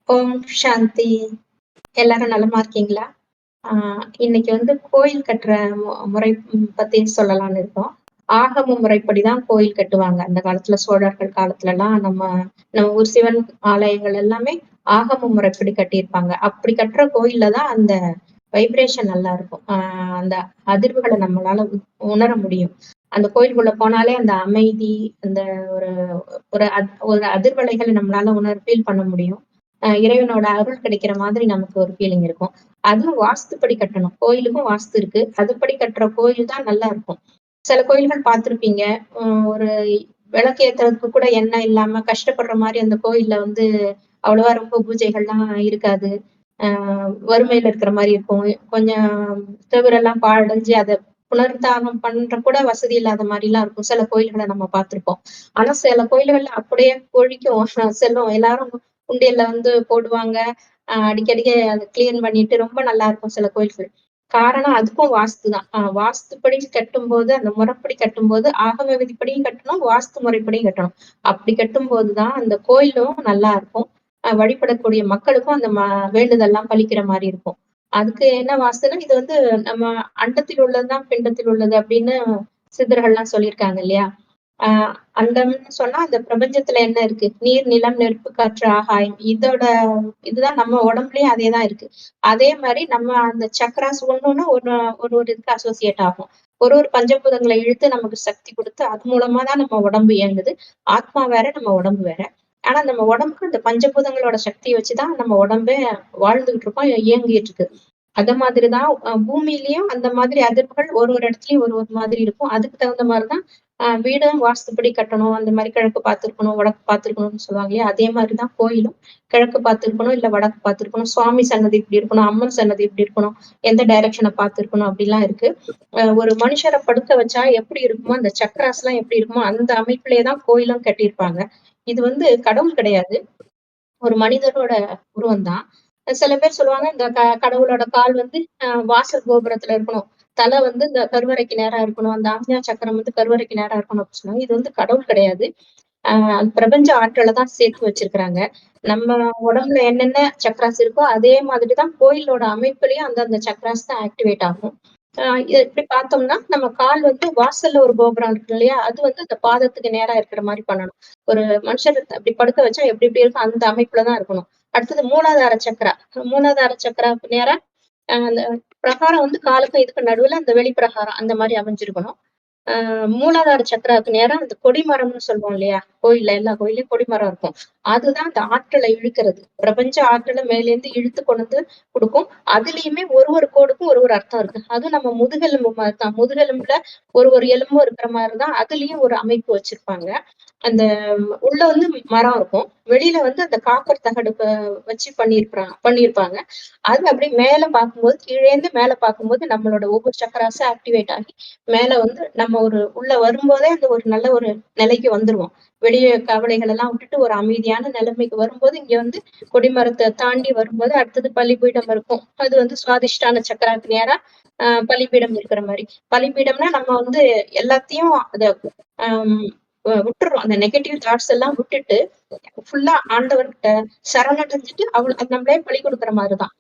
ஓம் சாந்தி. எல்லாரும் நலமா இருக்கீங்களா? ஆ இன்னைக்கு வந்து கோயில் கட்டுற முறை பத்தி சொல்லலாம்னு இருக்கோம். ஆகம முறைப்படி தான் கோயில் கட்டுவாங்க. அந்த காலத்துல சோழர்கள் காலத்துலலாம் நம்ம ஊர் சிவன் ஆலயங்கள் எல்லாமே ஆகம முறைப்படி கட்டியிருப்பாங்க. அப்படி கட்டுற கோயில்ல தான் அந்த வைப்ரேஷன் நல்லா இருக்கும். அந்த அதிர்வுகள நம்மளால உணர முடியும். அந்த கோயிலுக்குள்ள போனாலே அந்த அமைதி, அந்த ஒரு ஒரு அதிர்வலைகள நம்மளால ஃபீல் பண்ண முடியும். இறைவனோட அருள் கிடைக்கிற மாதிரி நமக்கு ஒரு ஃபீலிங் இருக்கும். அதுவும் வாஸ்துப்படி கட்டணும். கோயிலுக்கும் வாஸ்து இருக்கு. அதுபடி கட்டுற கோயில் தான் நல்லா இருக்கும். சில கோயில்கள் பார்த்திருப்பீங்க. ஒரு விளக்கு ஏத்துறதுக்கு கூட எண்ணெய் இல்லாம கஷ்டப்படுற மாரி அந்த கோயில்ல வந்து அவ்வளவா ரொம்ப பூஜைகள்லாம் இருக்காது. வறுமையில இருக்கிற மாரி இருக்கும். கொஞ்சம் செவுரெல்லாம் பாழடைஞ்சு அத புனருத்தாரணம் பண்ற கூட வசதி இல்லாத மாரிலாம் இருக்கும். சில கோயில்கள நம்ம பார்த்திருப்போம். ஆனா சில கோயில்கள்ல அப்படியே கொழிக்கும் செல்வம். எல்லாரும் உண்டியல்ல வந்து போடுவாங்க. அடிக்கடிக்க அத கிளீன் பண்ணிட்டு ரொம்ப நல்லா இருக்கும் சில கோயில்கள். காரணம் அதுக்கும் வாஸ்து தான். வாஸ்துப்படி கட்டும்போது, அந்த முறைப்படி கட்டும்போது, ஆகம விதிப்படியும் கட்டணும், வாஸ்து முறைப்படியும் கட்டணும். அப்படி கட்டும்போது தான் அந்த கோயிலும் நல்லா இருக்கும். வழிபடக்கூடிய மக்களுக்கும் அந்த வேண்டுதல்லாம் பலிக்கிற மாரி இருக்கும். அதுக்கு என்ன வாஸ்துன்னா, இது வந்து நம்ம அண்டத்தில் உள்ளது தான் பிண்டத்தில் உள்ளது அப்படின்னு சித்தர்கள்லாம் சொல்லியிருக்காங்க இல்லையா? அண்டம்னு சொன்னா அந்த பிரபஞ்சத்துல என்ன இருக்கு? நீர், நிலம், நெருப்பு, காற்று, ஆகாயம். இதுதான் நம்ம உடம்புலயும் அதே தான் இருக்கு. அதே மாரி நம்ம அந்த சக்ராஸ் ஒண்ணு ஒரு இதுக்கு அசோசியேட் ஆகும். ஒரு பஞ்சபூதங்கள இழுத்து நமக்கு சக்தி குடுத்து, அது மூலமா தான் நம்ம உடம்பு இயங்குது. ஆத்மா வேற, நம்ம உடம்பு வேற. ஆனா நம்ம உடம்புக்கு இந்த பஞ்சபூதங்களோட சக்திய வச்சு தான் நம்ம உடம்பே வாழ்ந்துகிட்டு இருக்கோம், இயங்கிட்டு இருக்கு. அத மாதிரி தான் பூமியிலயும் அந்த மாதிரி அதிர்வுகள் ஒரு இடத்துலயும் ஒரு மாதிரி இருக்கும். அதுக்கு தகுந்த மாரி தான் வீடும் வாஸ்துப்படி கட்டணும். அந்த மாரி கிழக்கு பார்த்திருக்கணும், வடக்கு பார்த்திருக்கணும்னு சொல்லுவாங்க இல்லையா? அதே மாரி தான் கோயிலும். கிழக்கு பார்த்திருக்கணும், இல்ல வடக்கு பார்த்திருக்கணும். சுவாமி சன்னதி இப்படி இருக்கணும், அம்மன் சன்னதி இப்படி இருக்கணும், எந்த டைரக்ஷன பார்த்திருக்கணும் அப்படிலாம் இருக்கு. ஒரு மனுஷர படுக்க வச்சா எப்படி இருக்குமோ, அந்த சக்ராஸ்லாம் எப்படி இருக்குமோ, அந்த அமைப்பிலேயே தான் கோயிலும் கட்டியிருப்பாங்க. இது வந்து கடவுள் கிடையாது. ஒரு மனிதரோட உருவம் தான். சில பேர் சொல்லுவாங்க, இந்த கடவுளோட கால் வந்து வாசல் கோபுரத்துல இருக்கணும். தலை வந்து இந்த கருவறைக்கு நேரா இருக்கணும். அந்த ஆக்ஞா சக்கரம் வந்து கருவறைக்கு நேரா இருக்கணும் அப்படின்னு சொன்னாங்க. இது வந்து கடவுள் கிடையாது. பிரபஞ்ச ஆற்றல தான் சேர்த்து வச்சிருக்கிறாங்க. நம்ம உடம்புல என்னென்ன சக்ராஸ் இருக்கோ, அதே மாதிரி தான் கோயிலோட அமைப்புலயும் அந்தந்த சக்ராஸ் தான் ஆக்டிவேட் ஆகும். இப்படி பார்த்தோம்னா, நம்ம கால் வந்து வாசல்ல ஒரு கோபுரம் இருக்கு இல்லையா? அது வந்து அந்த பாதத்துக்கு நேரா இருக்கிற மாரி பண்ணணும். ஒரு மனுஷர அப்படி படுக்க வச்சா எப்படி எப்படி இருக்கும், அந்த அமைப்புல தான் இருக்கணும். அடுத்தது மூலாதார சக்ரா. மூலாதார சக்ராவுக்கு நேரா அந்த பிரகாரம் வந்து காலுக்கும் இதுக்கும் நடுவுல அந்த வெளி பிரகாரம் அந்த மாரி அமைஞ்சிருக்கணும். மூலாதார சக்கராவுக்கு நேரா அந்த கொடிமரம்னு சொல்லுவோம் இல்லையா? எல்லா கோயில்லயும் கொடிமரம் இருக்கும். அதுதான் அந்த ஆற்றல இழுக்கிறது. பிரபஞ்ச ஆற்றல மேலேருந்து இழுத்து கொண்டு வந்து குடுக்கும். அதுலயுமே ஒரு கோடுக்கும் ஒரு அர்த்தம் இருக்கு. அதுவும் நம்ம முதுகெலும்பு மாரி தான். முதுகெலும்புல ஒரு எலும்பும் இருக்கிற மாரி தான் அதுலயும் ஒரு அமைப்பு வச்சிருப்பாங்க. அந்த உள்ள வந்து மரம் இருக்கும். வெளியில வந்து அந்த காப்பர் தகடு வச்சு பண்ணியிருப்பாங்க. அது அப்படியே மேல பார்க்கும்போது, கீழேந்து மேல பார்க்கும்போது நம்மளோட ஒவ்வொரு சக்கராஸும் ஆக்டிவேட் ஆகி, மேல வந்து நம்ம உள்ள வரும்போதே அந்த ஒரு நல்ல ஒரு நிலைக்கு வந்துருவோம். வெளிய கவலைகள் எல்லாம் விட்டுட்டு ஒரு அமைதியான நிலைமைக்கு வரும்போது, இங்க வந்து கொடிமரத்த தாண்டி வரும்போது அடுத்தது பலிபீடம் இருக்கும். அது வந்து சுவாதிஷ்டான சக்கராக்கு நேரா பலிபீடம் இருக்கிற மாரி. பலிபீடம்னா நம்ம வந்து எல்லாத்தையும் அத அம் விட்டுர்றோம். அந்த நெகட்டிவ் தாட்ஸ் எல்லாம் விட்டுட்டு, ஃபுல்லா ஆண்டவர்கிட்ட சரணடைஞ்சுட்டு அது நம்மளே பலி குடுக்குற மாரிதான்.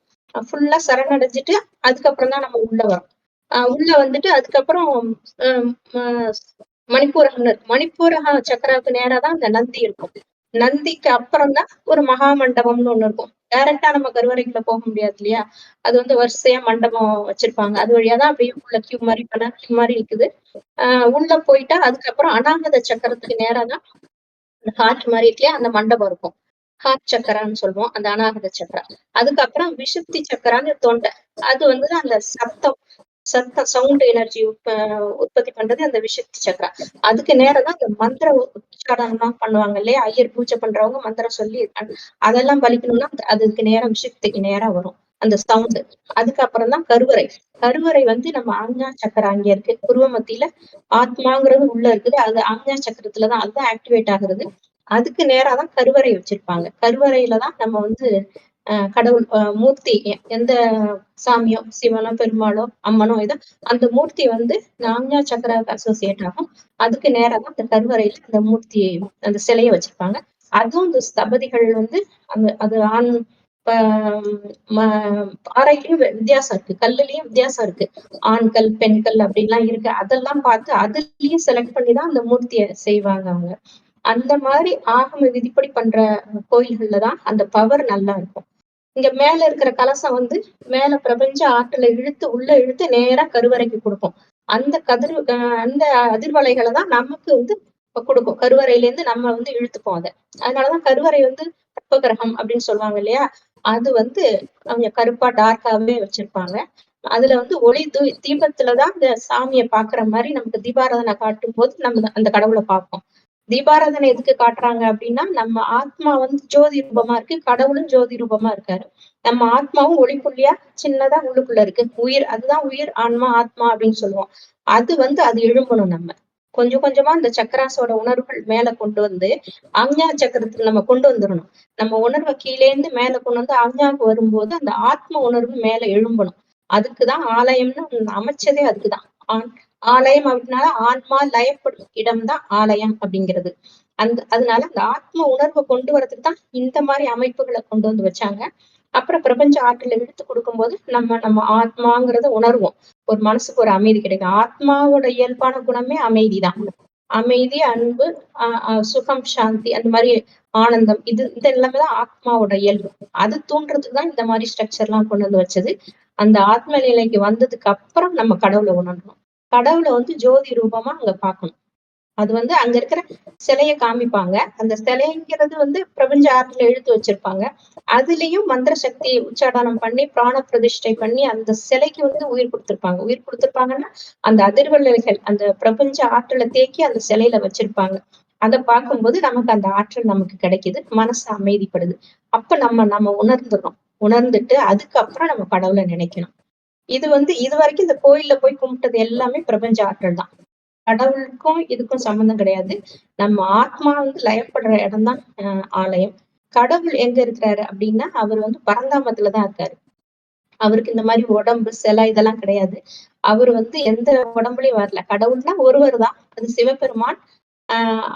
ஃபுல்லா சரணடைஞ்சுட்டு, அதுக்கப்புறம் தான் நம்ம உள்ள வரோம். உள்ள வந்துட்டு அதுக்கப்புறம் அம் அ மணிப்பூரகம்னு இருக்கு. மணிப்பூரக சக்கராவுக்கு நேரா தான் அந்த நந்தி இருக்கும். நந்திக்கு அப்புறம் தான் ஒரு மகா மண்டபம்னு ஒண்ணு இருக்கும். டைரக்ட்டா நம்ம கருவறைக்குள்ள போக முடியாது இல்லையா? அது வந்து வரிசையா மண்டபம் வச்சிருப்பாங்க. அது வழியா தான் அப்படியே உள்ள கியூ மாரி கியூ மாரி இருக்குது. அ உள்ள போயிட்டா அதுக்கப்புறம் அநாகத சக்கரத்துக்கு நேரா தான் அந்த ஹார்ட் மாரி இருக்குல்லையா? அந்த மண்டபம் இருக்கும். ஹார்ட் சக்கரான்னு சொல்லுவோம். அந்த அநாகத சக்கரா. அதுக்கப்புறம் விசுப்தி சக்கரான்னு தொண்டை. அது வந்து அந்த சவுண்ட் எனர்ஜி உற்பத்தி பண்றது அந்த விசுப்தி சக்கரா. அதுக்கு நேரா தான் அந்த மந்திர உச்சாரணம்லாம் பண்ணுவாங்க இல்லையா? ஐயர் பூஜை பண்றவங்க மந்திரம் சொல்லி அதெல்லாம் பலிக்கணும்னா அதுக்கு நேரா விசுப்திக்கு நேரா வரும். அந்த சவுண்ட். அதுக்கப்புறம் தான் கருவறை. கருவறை வந்து நம்ம ஆக்ஞா சக்கரா அங்க இருக்கு. புருவ மத்தியில ஆத்மாங்கிறது உள்ள இருக்குது. அது ஆக்ஞா சக்கரத்துல தான் அதுதான் ஆக்டிவேட் ஆகுறது. அதுக்கு நேரா தான் கருவறை வச்சிருப்பாங்க. கருவறையில தான் நம்ம வந்து கடவுள் மூர்த்தி எந்த சாமியோ, சிவனோ, பெருமாளோ, அம்மனோ அந்த மூர்த்தி வந்து ஆக்ஞா சக்கராவுக்கு அசோசியேட் ஆகும். அதுக்கு நேரா தான் அந்த கருவறையில அந்த மூர்த்தி அந்த சிலைய வச்சிருப்பாங்க. அதுவும் இந்த ஸ்தபதிகள் வந்து அது ஆண் இப்ப பாறையிலயும் வித்தியாசம் இருக்கு. கல்லுலயும் வித்தியாசம் இருக்கு. ஆண்கள், பெண்கள் அப்படின்லாம் இருக்கு. அதெல்லாம் பார்த்து அதுலயும் செலக்ட் பண்ணி தான் அந்த மூர்த்திய செய்வாங்க அவங்க. அந்த மாதிரி ஆகம விதிப்படி பண்ற கோயில்கள்ல தான் அந்த பவர் நல்லா இருக்கும். இங்க மேல இருக்கிற கலசம் வந்து மேல பிரபஞ்ச ஆற்றல இழுத்து உள்ள இழுத்து நேரா கருவறைக்கு கொடுக்கும். அந்த அந்த அதிர்வலைகளை தான் நமக்கு வந்து கொடுக்கும். கருவறையில இருந்து நம்ம வந்து இழுத்துப்போம் அத. அதனாலதான் கருவறை வந்து கற்பகிரகம் அப்படின்னு சொல்லுவாங்க இல்லையா? அது வந்து கொஞ்சம் கருப்பா டார்க்காவே வச்சிருப்பாங்க. அதுல வந்து ஒளி தீபத்துலதான் இந்த சாமியை பாக்குற மாதிரி நமக்கு தீபாராதனை காட்டும் போது நம்ம அந்த கடவுளை பார்ப்போம். தீபாராதனை எதுக்கு காட்டுறாங்க அப்படின்னா நம்ம ஆத்மா வந்து ஜோதி ரூபமா இருக்கு, கடவுளும் ஜோதி ரூபமா இருக்காரு. நம்ம ஆத்மாவும் ஒளிப்புள்ளியா சின்னதா உள்ளுக்குள்ள இருக்கு. உயிர் அதுதான் உயிர், ஆன்மா, ஆத்மா அப்படின்னு சொல்லுவோம். அது வந்து அது எழும்பணும் நம்ம. கொஞ்சம் கொஞ்சமா இந்த சக்கராசோட உணர்வுகள் மேல கொண்டு வந்து ஆக்ஞா சக்கரத்துக்கு நம்ம கொண்டு வந்துடணும். நம்ம உணர்வை கீழே இருந்து மேல கொண்டு வந்து ஆக்ஞாவுக்கு வரும்போது அந்த ஆத்ம உணர்வு மேல எழும்பணும். அதுக்குதான் ஆலயம்னு அமைச்சதே அதுக்குதான். ஆலயம் அப்படின்னால ஆன்மா லயப்படும் இடம்தான் ஆலயம் அப்படிங்கிறது. அதனால அந்த ஆத்ம உணர்வை கொண்டு வரதுக்கு தான் இந்த மாதிரி அமைப்புகளை கொண்டு வந்து வச்சாங்க. அப்புறம் பிரபஞ்ச ஆற்றலை எடுத்து கொடுக்கும்போது நம்ம நம்ம ஆத்மாங்கிறத உணர்வோம். ஒரு மனசுக்கு ஒரு அமைதி கிடைக்கும். ஆத்மாவோட இயல்பான குணமே அமைதிதான். அமைதி, அன்பு, சுகம், சாந்தி, அந்த மாதிரி ஆனந்தம், இது எல்லாமே தான் ஆத்மாவோட இயல்பு. அது தூண்டுறதுக்கு தான் இந்த மாதிரி ஸ்ட்ரக்சர் எல்லாம் கொண்டு வந்து வச்சது. அந்த ஆத்ம நிலைக்கு வந்ததுக்கு அப்புறம் நம்ம கடவுளை உணரணும். கடவுளை வந்து ஜோதி ரூபமா அங்க பார்க்கணும். அது வந்து அங்க இருக்கிற சிலைய காமிப்பாங்க. அந்த சிலைங்கிறது வந்து பிரபஞ்ச ஆற்றல இழுத்து வச்சிருப்பாங்க. அதுலயும் மந்திர சக்தி உச்சாடனம் பண்ணி பிராண பிரதிஷ்டை பண்ணி அந்த சிலைக்கு வந்து உயிர் கொடுத்திருப்பாங்க. உயிர் கொடுத்திருப்பாங்கன்னா அந்த அதிர்வலைகள் அந்த பிரபஞ்ச ஆற்றலை தேக்கி அந்த சிலையில வச்சிருப்பாங்க. அதை பார்க்கும்போது நமக்கு அந்த ஆற்றல் நமக்கு கிடைக்குது, மனசு அமைதிப்படுது. அப்ப நம்ம நம்ம உணர்ந்துடுறோம். உணர்ந்துட்டு அதுக்கப்புறம் நம்ம கடவுளை நினைக்கணும். இது வந்து இது வரைக்கும் இந்த கோயில்ல போய் கும்பிட்டது எல்லாமே பிரபஞ்ச ஆற்றல் தான். கடவுளுக்கும் இதுக்கும் சம்மந்தம் கிடையாது. நம்ம ஆத்மா வந்து லயப்படுற இடம்தான் ஆலயம். கடவுள் எங்க இருக்கிறாரு அப்படின்னா அவர் வந்து பரந்தாமத்துலதான் இருக்காரு. அவருக்கு இந்த மாதிரி உடம்பு சிலை இதெல்லாம் கிடையாது. அவர் வந்து எந்த உடம்புலயும் வரல. கடவுள்னா ஒருவர் தான், அது சிவபெருமான்.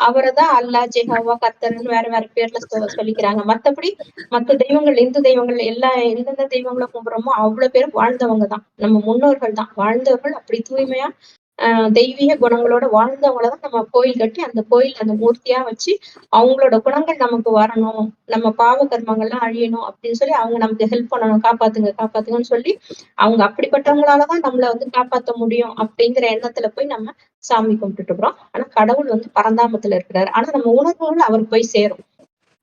அவரைதான் அல்லா, ஜெகோவா, கர்த்தர்ன்னு வேற வேற பேர்ல சொல்லிக்கிறாங்க. மத்தபடி மத்த தெய்வங்கள், இந்து தெய்வங்கள் எல்லா எந்தெந்த தெய்வங்களை கும்பிடுறோமோ அவ்வளவு பேரும் வாழ்ந்தவங்க தான். நம்ம முன்னோர்கள் தான் வாழ்ந்தவர்கள். அப்படி தூய்மையா தெய்வீக குணங்களோட வாழ்ந்தவங்களதான் நம்ம கோயில் கட்டி அந்த கோயில் அந்த மூர்த்தியா வச்சு அவங்களோட குணங்கள் நமக்கு வரணும், நம்ம பாவ கர்மங்கள்லாம் அழியணும் அப்படின்னு சொல்லி அவங்க நமக்கு ஹெல்ப் பண்ணணும், காப்பாத்துங்க காப்பாத்துங்கன்னு சொல்லி அவங்க அப்படிப்பட்டவங்களாலதான் நம்மள வந்து காப்பாத்த முடியும் அப்படிங்கிற எண்ணத்துல போய் நம்ம சாமி கும்பிட்டுட்டு இருக்கிறோம். ஆனா கடவுள் வந்து பரந்தாமத்துல இருக்கிறாரு. ஆனா நம்ம உணர்வுகள் அவருக்கு போய் சேரும்.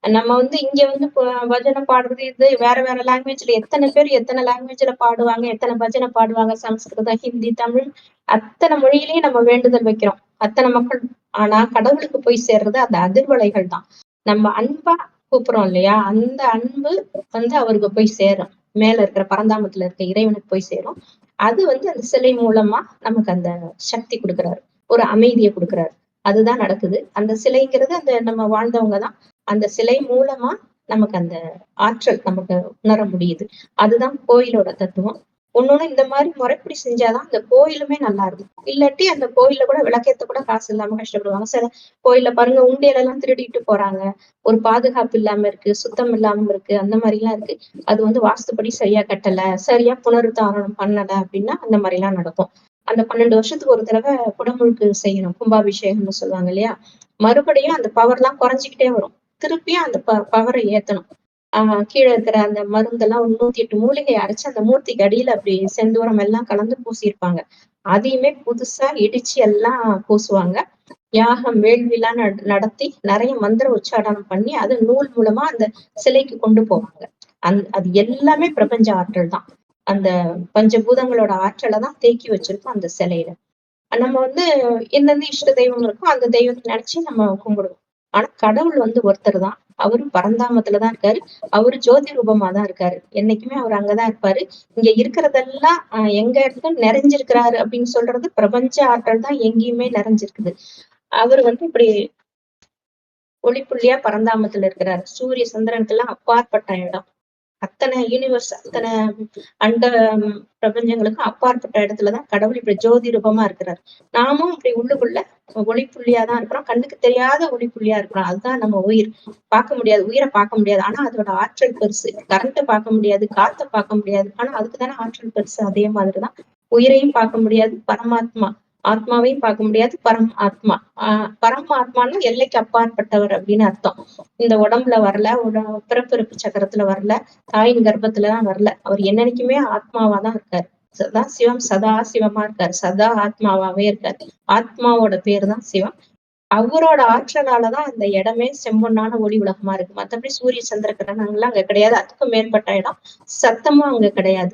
நம்ம வந்து இங்க வந்து பஜனை பாடுறது இது வேற வேற லாங்குவேஜ்ல எத்தனை பேர் எத்தனை லாங்குவேஜ்ல பாடுவாங்க, எத்தனை பஜனை பாடுவாங்க, சமஸ்கிருதம், ஹிந்தி, தமிழ், அத்தனை மொழியிலயும் நம்ம வேண்டுதல் வைக்கிறோம். அத்தனை மக்கள். ஆனா கடவுளுக்கு போய் சேர்றது அந்த அதிர்வலைகள் தான். நம்ம அன்பா கூப்பிடுறோம் இல்லையா? அந்த அன்பு வந்து அவருக்கு போய் சேரும். மேல இருக்கிற பரந்தாமத்துல இருக்க இறைவனுக்கு போய் சேரும். அது வந்து அந்த சிலை மூலமா நமக்கு அந்த சக்தி கொடுக்குறாரு. ஒரு அமைதியை கொடுக்குறாரு. அதுதான் நடக்குது. அந்த சிலைங்கிறது அந்த நம்ம வாழ்ந்தவங்க தான். அந்த சிலை மூலமா நமக்கு அந்த ஆற்றல் நமக்கு உணர முடியுது. அதுதான் கோயிலோட தத்துவம். ஒன்னொன்னு இந்த மாதிரி முறைப்படி செஞ்சாதான் அந்த கோயிலுமே நல்லா இருக்கும். இல்லாட்டி அந்த கோயில்ல கூட விளக்கேத்த கூட காசு இல்லாம கஷ்டப்படுவாங்க. சில கோயில்ல பாருங்க உண்டியல் எல்லாம் திருடிட்டு போறாங்க. ஒரு பாதுகாப்பு இல்லாம இருக்கு, சுத்தம் இல்லாம இருக்கு, அந்த மாதிரி எல்லாம் இருக்கு. அது வந்து வாஸ்துப்படி சரியா கட்டல, சரியா புனருத்தாரணம் பண்ணல அப்படின்னா அந்த மாதிரி எல்லாம் நடக்கும். அந்த 12 வருஷத்துக்கு ஒரு தடவை குடமுழுக்கு செய்யணும். கும்பாபிஷேகம்னு சொல்லுவாங்க இல்லையா? மறுபடியும் அந்த பவர் எல்லாம் குறைஞ்சிக்கிட்டே வரும். திருப்பியும் அந்த பவரை ஏத்தணும். கீழே இருக்கிற அந்த மருந்தெல்லாம் 108 மூலிகை அரைச்சு அந்த மூர்த்திக்கு அடியில அப்படி செந்தூரம் எல்லாம் கலந்து பூசியிருப்பாங்க. அதையுமே புதுசா இடிச்சு எல்லாம் பூசுவாங்க. யாகம் வேள்விலாம் நடத்தி நிறைய மந்திர உச்சாடனம் பண்ணி அது நூல் மூலமா அந்த சிலைக்கு கொண்டு போவாங்க. அது எல்லாமே பிரபஞ்ச ஆற்றல் தான். அந்த பஞ்சபூதங்களோட ஆற்றலை தான் தேக்கி வச்சிருக்கோம் அந்த சிலையில. நம்ம வந்து எந்தெந்த இஷ்ட தெய்வம் இருக்கோ அந்த தெய்வத்தை நினைச்சு நம்ம கும்பிடுவோம். ஆனா கடவுள் வந்து ஒருத்தர் தான். அவரு பரந்தாமத்துலதான் இருக்காரு. அவரு ஜோதி ரூபமா தான் இருக்காரு. என்னைக்குமே அவர் அங்கதான் இருப்பாரு. இங்க இருக்கிறதெல்லாம் எங்க இடத்துல நிறைஞ்சிருக்கிறாரு அப்படின்னு சொல்றது பிரபஞ்ச ஆற்றல் தான் எங்கேயுமே நிறைஞ்சிருக்குது. அவர் வந்து இப்படி ஒளிப்புள்ளியா பரந்தாமத்துல இருக்கிறாரு. சூரிய சந்திரனுக்கெல்லாம் அப்பாற்பட்ட இடம். அத்தனை யூனிவர்ஸ், அத்தனை அண்ட பிரபஞ்சங்களுக்கும் அப்பாற்பட்ட இடத்துலதான் கடவுள் இப்படி ஜோதி ரூபமா இருக்கிறார். நாமும் இப்படி உள்ளுக்குள்ள ஒளிப்புள்ளியா தான் இருக்கிறோம். கண்ணுக்கு தெரியாத ஒளிப்புள்ளியா இருக்கிறோம். அதுதான் நம்ம உயிர். பார்க்க முடியாது, உயிரை பார்க்க முடியாது. ஆனா அதோட ஆற்றல் பெருசு. கரண்ட்டை பார்க்க முடியாது, காத்தை பார்க்க முடியாது. ஆனா அதுக்கு தானே ஆற்றல் பெருசு. அதே மாதிரிதான் உயிரையும் பார்க்க முடியாது, பரமாத்மா ஆத்மாவையும் பார்க்க முடியாது, ஆத்மா. பரம ஆத்மான்னா எல்லைக்கு அப்பாற்பட்டவர் அப்படின்னு அர்த்தம். இந்த உடம்புல வரல, பிறப்பு சக்கரத்துல வரல, தாயின் கர்ப்பத்துலதான் வரல. அவர் என்னைக்குமே ஆத்மாவாதான் இருக்காரு. சதா சிவம், சதா சிவமா இருக்காரு, சதா ஆத்மாவாவே இருக்காரு. ஆத்மாவோட பேரு தான் சிவம். அவரோட ஆற்றலாலதான் அந்த இடமே செம்பொன்னான ஒளி உலகமா இருக்கு. மத்தபடி சூரிய சந்திர கிரகணங்கள்லாம் அங்க கிடையாது. அதுக்கும் மேற்பட்ட இடம். சத்தமும் அங்க கிடையாது.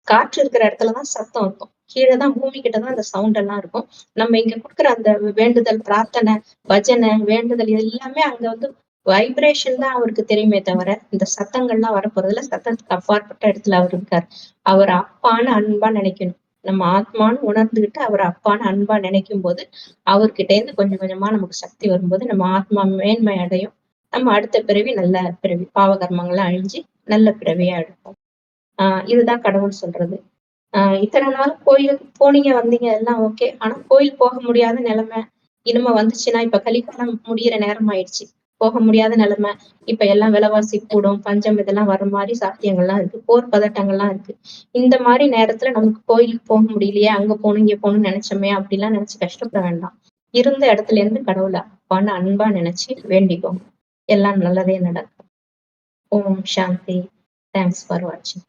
காற்று இருக்கிற இடத்துலதான் சத்தம் இருக்கும். கீழேதான் பூமி கிட்டதான் அந்த சவுண்ட் எல்லாம் இருக்கும். நம்ம இங்க கொடுக்குற அந்த வேண்டுதல், பிரார்த்தனை, பஜனை, வேண்டுதல் இது எல்லாமே அங்க வந்து வைப்ரேஷன் தான் அவருக்கு தெரியுமே தவிர இந்த சத்தங்கள்லாம் வரப்போறதுல, சத்தத்துக்கு அப்பாற்பட்ட இடத்துல அவர் இருக்காரு. அவர் அப்பான்னு அன்பா நினைக்கணும். நம்ம ஆத்மான்னு உணர்ந்துகிட்டு அவர் அப்பான்னு அன்பா நினைக்கும் போது அவர்கிட்ட இருந்து கொஞ்சம் கொஞ்சமா நமக்கு சக்தி வரும்போது நம்ம ஆத்மா மேன்மை அடையும். நம்ம அடுத்த பிறவி நல்ல பிறவி, பாவகர்மங்கள்லாம் அழிஞ்சு நல்ல பிறவியா எடுப்போம். இதுதான் கடவுள் சொல்றது. இத்தனை நாள் கோயிலுக்கு போனீங்க வந்தீங்க எல்லாம் ஓகே. ஆனா கோயில் போக முடியாத நிலைமை இனிமே வந்துச்சுன்னா, இப்ப கலிகாலம் முடியிற நேரம் ஆயிடுச்சு. போக முடியாத நிலைமை. இப்ப எல்லாம் விலைவாசி கூடும், பஞ்சம் இதெல்லாம் வர்ற மாதிரி சாத்தியங்கள்லாம் இருக்கு. போர் பதட்டங்கள்லாம் இருக்கு. இந்த மாதிரி நேரத்துல நமக்கு கோயிலுக்கு போக முடியலையே, அங்க போகணும் இங்க போகணும்னு நினைச்சோமே அப்படிலாம் நினைச்சு கஷ்டப்பட வேண்டாம். இருந்த இடத்துல இருந்து கடவுளை அப்பான்னு அன்பா நினைச்சு வேண்டிக்கோங்க. எல்லாம் நல்லதே நடக்கும். ஓம் சாந்தி. தேங்க்ஸ் ஃபார் வாட்சிங்.